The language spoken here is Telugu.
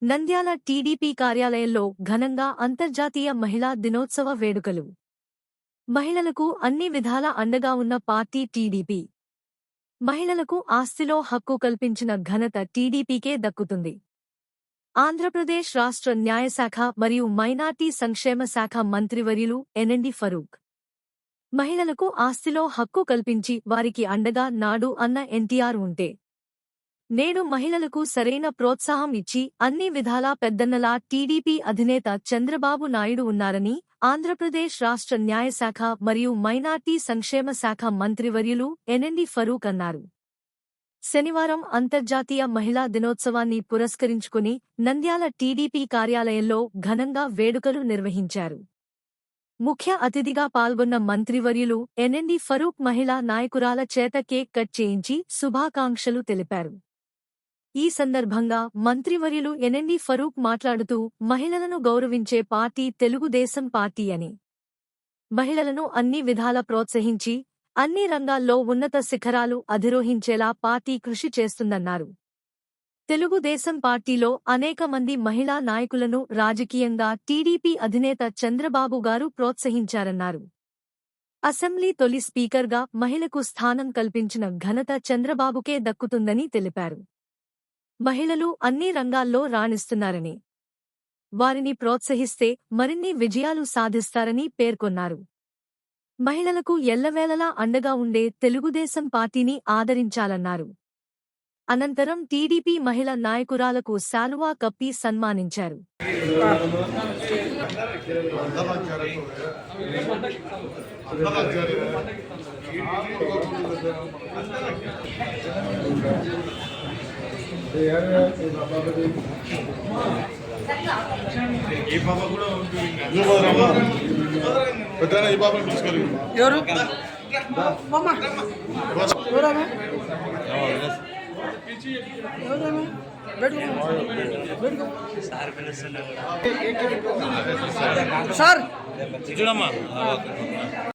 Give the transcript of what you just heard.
నంద్యాల టీడీపీ కార్యాలయంలో ఘనంగా అంతర్జాతీయ మహిళా దినోత్సవ వేడుకలు. మహిళలకు అన్ని విధాల అండగా ఉన్న పార్టీ టీడీపీ. మహిళలకు ఆస్తిలో హక్కు కల్పించిన ఘనత టీడీపీకే దక్కుతుంది. ఆంధ్రప్రదేశ్ రాష్ట్ర న్యాయశాఖ మరియు మైనార్టీ సంక్షేమ శాఖ మంత్రివర్యులు ఎన్ఎండి ఫరూక్ మహిళలకు ఆస్తిలో హక్కు కల్పించి వారికి అండగా నాడు అన్న ఎన్టీఆర్ ఉంటే నేడు మహిళలకు సరైన ప్రోత్సాహం ఇచ్చి అన్ని విధాలా పెద్దన్నలా టీడీపీ అధినేత చంద్రబాబు నాయుడు ఉన్నారని ఆంధ్రప్రదేశ్ రాష్ట్ర న్యాయశాఖ మరియు మైనార్టీ సంక్షేమ శాఖ మంత్రివర్యులు ఎన్ఎండి ఫరూక్ అన్నారు. శనివారం అంతర్జాతీయ మహిళా దినోత్సవాన్ని పురస్కరించుకుని నంద్యాల టీడీపీ కార్యాలయంలో ఘనంగా వేడుకలు నిర్వహించారు. ముఖ్య అతిథిగా పాల్గొన్న మంత్రివర్యులు ఎన్ఎండి ఫరూక్ మహిళా నాయకురాల చేత కేక్ కట్ చేయించి శుభాకాంక్షలు తెలిపారు. ఈ సందర్భంగా మంత్రివర్యులు ఎన్ఎండి ఫరూక్ మాట్లాడుతూ మహిళలను గౌరవించే పార్టీ తెలుగుదేశం పార్టీ అని, మహిళలను అన్ని విధాల ప్రోత్సహించి అన్ని రంగాల్లో ఉన్నత శిఖరాలు అధిరోహించేలా పార్టీ కృషి చేస్తుందన్నారు. తెలుగుదేశం పార్టీలో అనేక మంది మహిళా నాయకులను రాజకీయంగా టీడీపీ అధినేత చంద్రబాబు గారు ప్రోత్సహించారన్నారు. అసెంబ్లీ తొలి స్పీకర్గా మహిళకు స్థానం కల్పించిన ఘనత చంద్రబాబుకే దక్కుతుందని తెలిపారు. మహిళలు అన్ని రంగాల్లో రాణిస్తున్నారని, వారిని ప్రోత్సహిస్తే మరిన్ని విజయాలు సాధిస్తారని పేర్కొన్నారు. మహిళలకు ఎల్లవేళలా అండగా ఉండే తెలుగుదేశం పార్టీని ఆదరించాలన్నారు. అనంతరం టీడీపీ మహిళా నాయకురాలకు శాలువా కప్పి సన్మానించారు. సార్